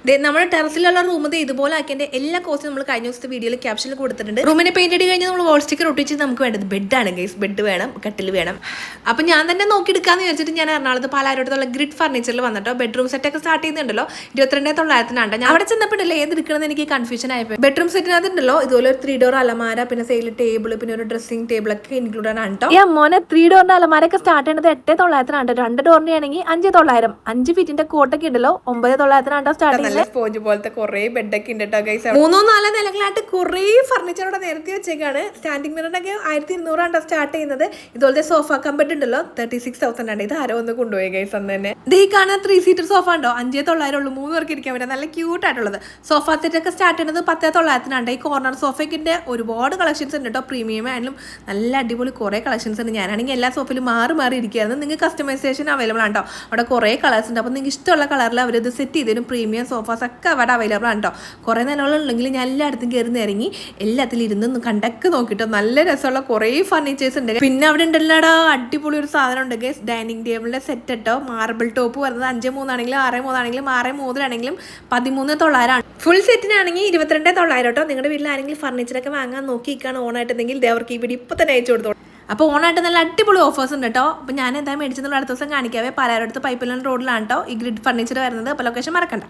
നമ്മുടെ ടെറസിലുള്ള റൂം ഇതുപോലെ ആക്കിയതിന്റെ എല്ലാ കോഴ്സും നമ്മൾ കഴിഞ്ഞ ദിവസത്തെ വീഡിയോയിൽ ക്യാപ്ഷനിൽ കൊടുത്തിട്ടുണ്ട്. റൂമിനെ പെയിന്റ് അടി കഴിഞ്ഞ് നമ്മൾ വാൾ സ്റ്റിക്കർ ഒട്ടിച്ച് നമുക്ക് വേണ്ടത് ബെഡാണ് ഗൈസ്. ബെഡ് വേണം, കട്ടിൽ വേണം. അപ്പൊ ഞാൻ തന്നെ നോക്കിയെടുക്കാന്ന് വിചാരിച്ചിട്ട് ഞാൻ എറണാകുളത്ത് പാലാരോടത്തുള്ള ഗ്രിഡ് ഫർണിച്ചറിൽ വന്നിട്ടോ ബെഡ്റൂം സെറ്റ് ഒക്കെ സ്റ്റാർട്ട് ചെയ്യുന്നുണ്ടല്ലോ 22,900 ഞാൻ അവിടെ ചെന്നപ്പോഴല്ലോ ഏത് എടുക്കണമെന്ന് എനിക്ക് കൺഫ്യൂഷൻ ആയപ്പോൾ ബെഡ്റൂം സെറ്റിനകത്ത് ഉണ്ടല്ലോ ഇതുപോലെ ഒരു 3 ഡോർ അലമാര, പിന്നെ സൈഡിൽ ടേബിൾ, പിന്നെ ഒരു ഡ്രസ്സിംഗ് ടേബിൾ ഒക്കെ ഇൻക്ലൂഡ് ആണ് കേട്ടോ. ഈ മോനെ 3 ഡോറിന്റെ അലമാരൊക്കെ സ്റ്റാർട്ട് ചെയ്യുന്നത് 8,900. 2 ഡോറിന്റെ ആണെങ്കിൽ 5,900. 5 ഫീറ്റിന്റെ കോട്ടൊക്കെ ഉണ്ടല്ലോ 9,900 സ്റ്റാർട്ട് ചെയ്യുന്നത്. സ്പോഞ്ച് പോലത്തെ കുറെ ബെഡൊക്കെ ഉണ്ട് കേട്ടോ ഗൈസ്. 3-4 നിലകളായിട്ട് കുറെ ഫർണിച്ചർ ഇവിടെ നിരത്തി വെച്ചേക്കാണ്. സ്റ്റാൻഡിംഗ് മിററിനൊക്കെ 1,200 സ്റ്റാർട്ട് ചെയ്യുന്നത്. ഇതുപോലത്തെ സോഫ കമ്പറ്റ് ഉണ്ടല്ലോ 36,000 ആണ്. ഇത് ആരോ ഒന്ന് കൊണ്ടുപോയി ഗൈസ് അന്ന് തന്നെ. ഇത് ഈ കാണുന്ന 3 സീറ്റർ സോഫ ഉണ്ടോ 5,900 ഉള്ളൂ. 3 പേർക്ക് ഇരിക്കാൻ പറ്റും. നല്ല ക്യൂട്ട് ആയിട്ടുള്ളത്. സോഫ സെറ്റ് ഒക്കെ സ്റ്റാർട്ട് ചെയ്യുന്നത് 10,900. ഈ കോർണർ സോഫയ്ക്കിന്റെ ഒരുപാട് കളക്ഷൻസ് ഉണ്ട് കേട്ടോ. പ്രീമിയം ആയാലും നല്ല അടിപൊളി കുറെ കളക്ഷൻസ് ഉണ്ട്. ഞാനാണെങ്കിൽ എല്ലാ സോഫയിലും മാറി മാറി ഇരിക്കുകയായിരുന്നു. നിങ്ങൾക്ക് കസ്റ്റമൈസേഷൻ അവൈലബിൾ ആണ് കേട്ടോ. അവിടെ കുറെ കളേഴ്സ് ഉണ്ട്. അപ്പോൾ നിങ്ങൾക്ക് ഇഷ്ടമുള്ള കളറിൽ അവരത് സെറ്റ് ചെയ്തതിനും പ്രീമിയം സോഫാസ് ഒക്കെ അവിടെ അവൈലബിൾ ആണ് കേട്ടോ. കുറേ നിലകളുണ്ടെങ്കിൽ ഞാൻ എല്ലായിടത്തും കയറി ഇറങ്ങി എല്ലാത്തിലും ഇരുന്ന് കണ്ടൊക്കെ നോക്കിട്ടോ. നല്ല രസമുള്ള കുറേ ഫർണിച്ചേഴ്സ് ഉണ്ട്. പിന്നെ അവിടെ ഉണ്ടല്ലോടാ അടിപൊളി ഒരു സാധനം ഉണ്ട് ഗൈസ്. ഡൈനിങ് ടേബിളിന്റെ സെറ്റ് കേട്ടോ. മാർബിൾ ടോപ്പ് വരുന്നത് 5,300 ആണെങ്കിലും 6,300 ആണെങ്കിലും 6,300 ആണെങ്കിലും 13,900 ആണ്. ഫുൾ സെറ്റിനാണെങ്കിൽ 22,900 കേട്ടോ. നിങ്ങളുടെ വീട്ടിൽ ആരെങ്കിലും ഫർണിച്ചറൊക്കെ വാങ്ങാൻ നോക്കിയിരിക്കുകയാണ് ഓണായിട്ടുണ്ടെങ്കിൽ അവർക്ക് ഈ വീഡിയോ ഇപ്പം തന്നെ അയച്ചു കൊടുത്തോളൂ. അപ്പോൾ ഓണായിട്ട് നല്ല അടിപൊളി ഓഫേഴ്സ് ഉണ്ട് കേട്ടോ. അപ്പോൾ ഞാൻ എന്താ മേടിച്ചെന്നുള്ള അടുത്ത ദിവസം കാണിക്കാവേ. പാലാരോടത്ത് പൈപ്പിലാണ് റോഡിലാണ് കേട്ടോ ഈ ഗ്രിഡ് ഫർണിച്ചർ വരുന്നത്. അപ്പോൾ ലൊക്കേഷൻ മറക്കണ്ട.